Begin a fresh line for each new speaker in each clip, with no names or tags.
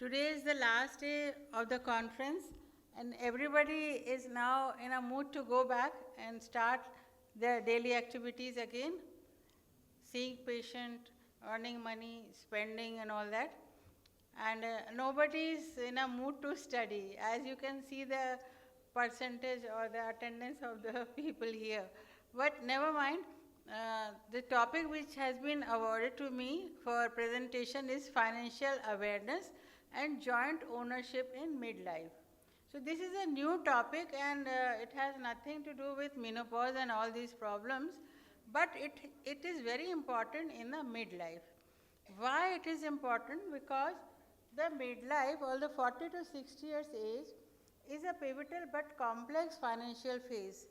Today is the last day of the conference, and everybody is now in a mood to go back and start their daily activities again, seeing patient, earning money, spending and all that. And nobody is in a mood to study. As you can see the percentage or the attendance of the people here. But never mind, the topic which has been awarded to me for presentation is financial awareness and joint ownership in midlife. So this is a new topic, and it has nothing to do with menopause and all these problems, but it is very important in the midlife. Why it is important? Because the midlife, or the 40 to 60 years age, is a pivotal but complex financial phase.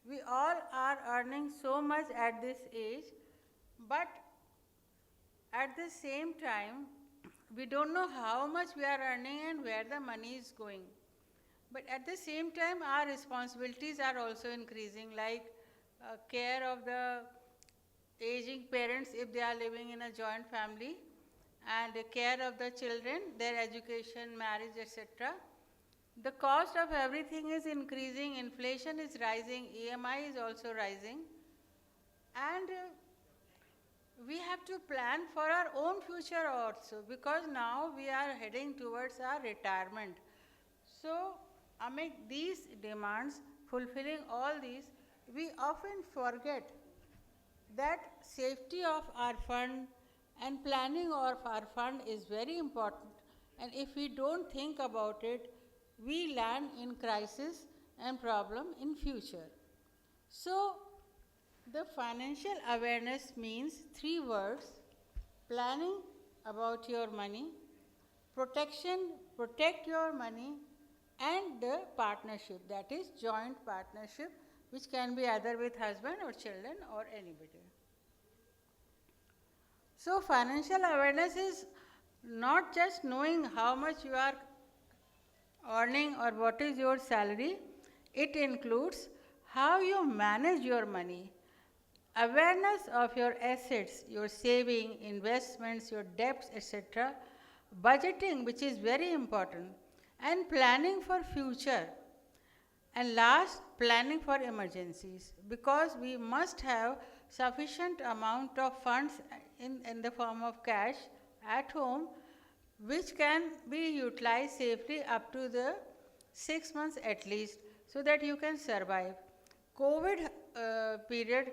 We all are earning so much at this age, but at the same time, we don't know how much we are earning and where the money is going. But at the same time, our responsibilities are also increasing, like care of the aging parents if they are living in a joint family, and care of the children, their education, marriage, etc. The cost of everything is increasing, inflation is rising, EMI is also rising, and we have to plan for our own future also, because now we are heading towards our retirement. So, amid these demands, fulfilling all these, we often forget that safety of our fund and planning of our fund is very important. And if we don't think about it, we land in crisis and problem in future. So, the financial awareness means three words: planning about your money, protection, protect your money, and the partnership, that is joint partnership, which can be either with husband or children or anybody. So financial awareness is not just knowing how much you are earning or what is your salary. It includes how you manage your money, awareness of your assets, your saving, investments, your debts, etc., budgeting, which is very important, and planning for future. And last, planning for emergencies, because we must have sufficient amount of funds in the form of cash at home, which can be utilized safely up to the 6 months at least, so that you can survive. COVID period,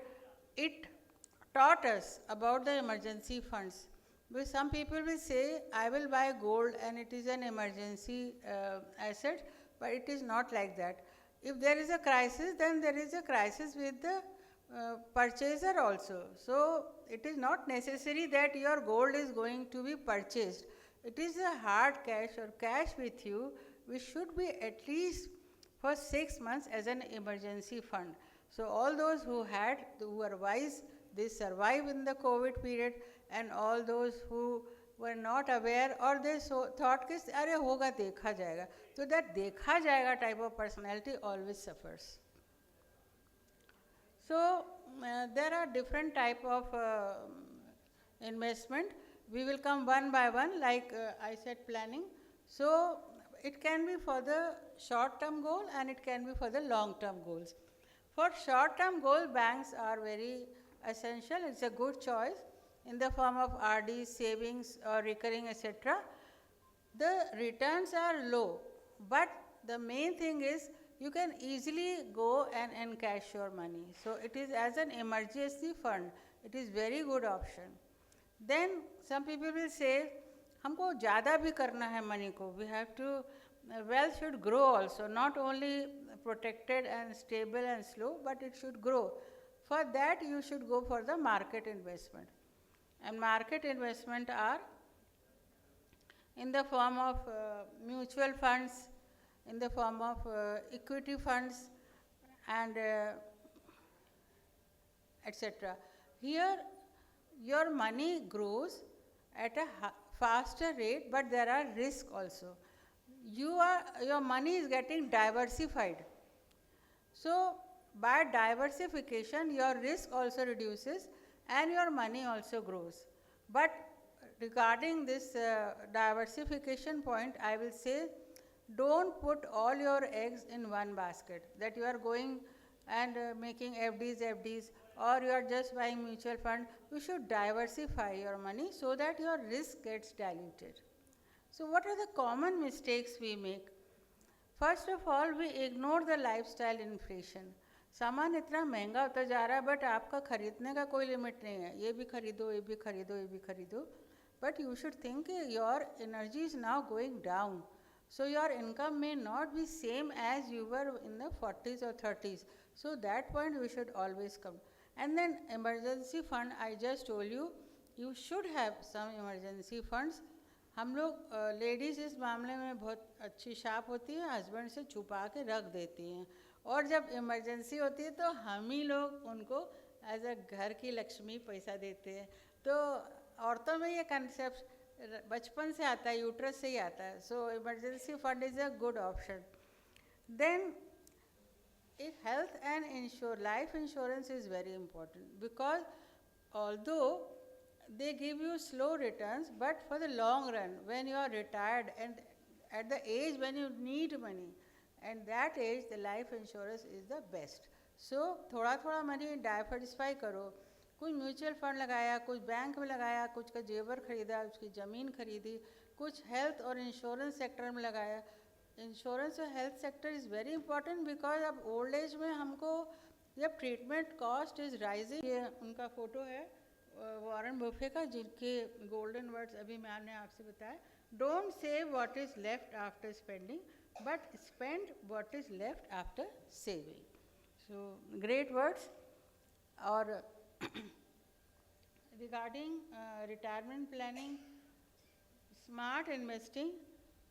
it taught us about the emergency funds. Because some people will say, I will buy gold and it is an emergency asset, but it is not like that. If there is a crisis, then there is a crisis with the purchaser also. So it is not necessary that your gold is going to be purchased. It is a hard cash or cash with you, which should be at least for 6 months as an emergency fund. So all those who were wise, they survived in the COVID period, and all those who were not aware or they thought कि अरे होगा देखा जाएगा, so that देखा जाएगा type of personality always suffers. So there are different type of investment. We will come one by one, like I said, planning. So it can be for the short-term goal and it can be for the long-term goals. For short-term goal, banks are very essential. It's a good choice in the form of RD, savings or recurring, etc. The returns are low, but the main thing is you can easily go and encash your money. So it is as an emergency fund. It is very good option. Then some people will say, हमको ज़्यादा भी करना है money को. We have to, wealth should grow also, not only protected and stable and slow, but it should grow. For that, you should go for the market investment. And market investment are in the form of mutual funds, in the form of equity funds, and etc. Here, your money grows at a faster rate, but there are risks also. Your money is getting diversified. So, by diversification, your risk also reduces and your money also grows. But regarding this diversification point, I will say, don't put all your eggs in one basket, that you are going and making FDs, or you are just buying mutual fund. You should diversify your money so that your risk gets diluted. So what are the common mistakes we make? First of all, we ignore the lifestyle inflation. सामान इतना महंगा होता जा रहा है, but आपका खरीदने का कोई लिमिट नहीं है. ये भी खरीदो, ये भी खरीदो, ये भी खरीदो. But you should think your energy is now going down. So your income may not be same as you were in the 40s or 30s. So that point we should always come. And then emergency fund, I just told you, you should have some emergency funds. हम लोग ladies इस मामले में बहुत अच्छी sharp होती है, husband से छुपा के रख देती हैं, और जब इमरजेंसी होती है तो हम ही लोग उनको एज अ घर की लक्ष्मी पैसा देते हैं. तो औरतों में ये कंसेप्ट बचपन से आता है, यूट्रस से ही आता है. So emergency fund is a good option. Then health and life insurance is very important, because although they give you slow returns, but for the long run, when you are retired and at the age when you need money, and that age the life insurance is the best. So थोड़ा थोड़ा money diversify करो. कुछ mutual fund लगाया, कुछ bank में लगाया, कुछ का जेवर खरीदा, उसकी ज़मीन खरीदी, कुछ हेल्थ और इंश्योरेंस सेक्टर में लगाया. इंश्योरेंस और health sector is very important, because अब ओल्ड एज में हमको जब ट्रीटमेंट कॉस्ट इज़ राइजिंग. ये उनका फ़ोटो है वॉरेन बफे का, जिनके गोल्डन वर्ड्स अभी मैंने आपसे बताया. Don't save what is left after spending, but spend what is left after saving. So great words. और regarding retirement planning, smart investing,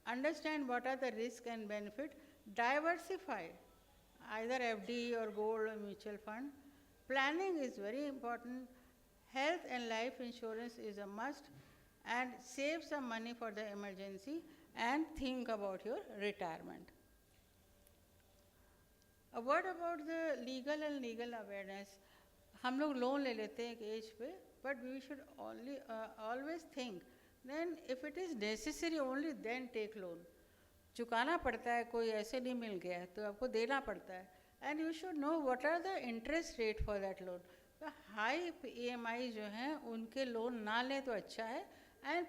understand what are the risk and benefit, diversify either FD or gold or mutual fund. Planning is very important. Health and life insurance is a must, and save some money for the emergency and think about your retirement. A word about the legal and legal awareness. हम लोग loan ले लेते हैं एक age पे, but we should always think, then if it is necessary only then take loan. चुकाना पड़ता है, कोई ऐसे नहीं मिल गया है तो आपको देना पड़ता है. And you should know what are the interest rate for that loan. तो हाई EMI जो हैं उनके लोन ना लें तो अच्छा है, एंड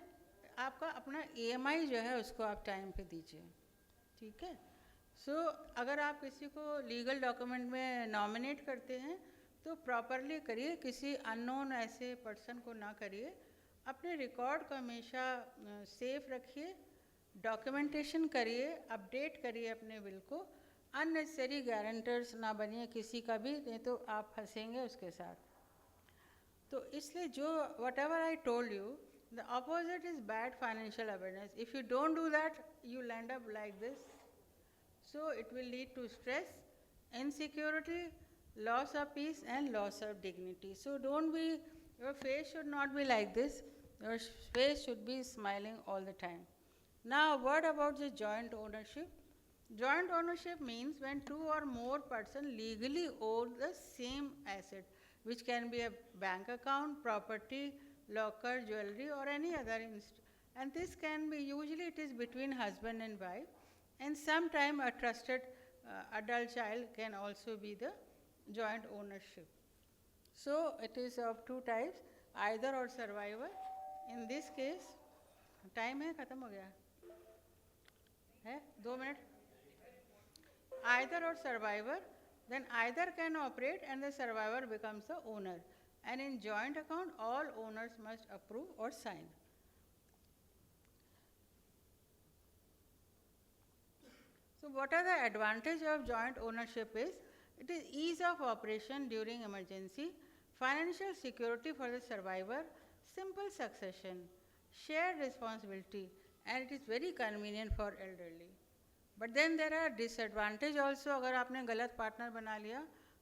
आपका अपना EMI जो है उसको आप टाइम पे दीजिए. ठीक है. सो अगर आप किसी को लीगल डॉक्यूमेंट में नॉमिनेट करते हैं तो प्रॉपरली करिए, किसी अननोन ऐसे पर्सन को ना करिए. अपने रिकॉर्ड को हमेशा सेफ रखिए, डॉक्यूमेंटेशन करिए, अपडेट करिए अपने विल को. अननेसेसरी गारंटर्स ना बनिए किसी का भी, नहीं तो आप फंसेंगे उसके साथ. तो इसलिए जो whatever I told you, the opposite is bad financial awareness. If you don't do that you land up like this. So it will lead to stress, insecurity, loss of peace and loss of dignity. So don't be, your face should not be like this. Your face should be smiling all the time. Now a word about the joint ownership. Joint ownership means when two or more persons legally own the same asset, which can be a bank account, property, locker, jewelry, or any other and this can be, usually it is between husband and wife, and sometime a trusted adult child can also be the joint ownership. So it is of two types, either or survivor. In this case, time है, ख़त्म हो गया है, 2 minute. Either or survivor, then either can operate and the survivor becomes the owner. And in joint account, all owners must approve or sign. So what are the advantages of joint ownership is, it is ease of operation during emergency, financial security for the survivor, simple succession, shared responsibility, and it is very convenient for elderly. But then there are disadvantages also. अगर आपने गलत partner बना लिया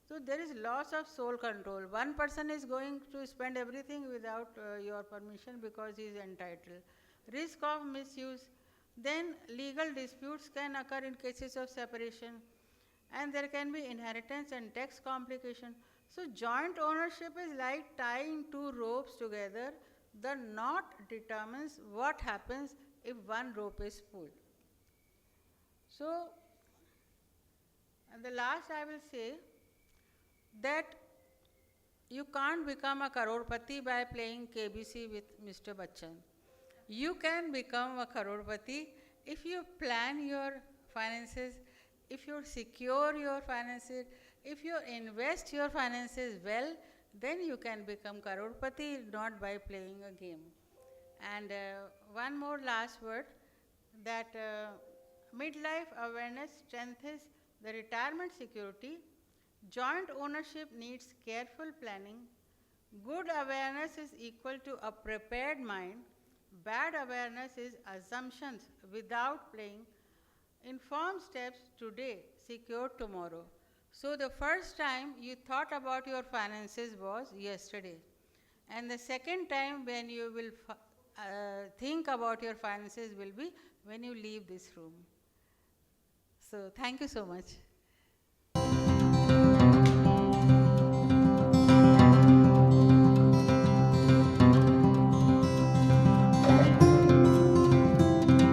तो there is loss of soul control. One person is going to spend everything without your permission because he is entitled. Risk of misuse. Then legal disputes can occur in cases of separation. And there can be inheritance and tax complication. So joint ownership is like tying two ropes together The knot determines what happens if one rope is pulled. So, and the last I will say that you can't become a crorepati by playing KBC with Mr. Bachchan. You can become a crorepati if you plan your finances, if you secure your finances, if you invest your finances well, then you can become crorepati, not by playing a game. And one more last word, that midlife awareness strengthens the retirement security. Joint ownership needs careful planning. Good awareness is equal to a prepared mind. Bad awareness is assumptions without playing. Informed steps today, secure tomorrow. So the first time you thought about your finances was yesterday. And the second time when you will think about your finances will be when you leave this room. So thank you so much.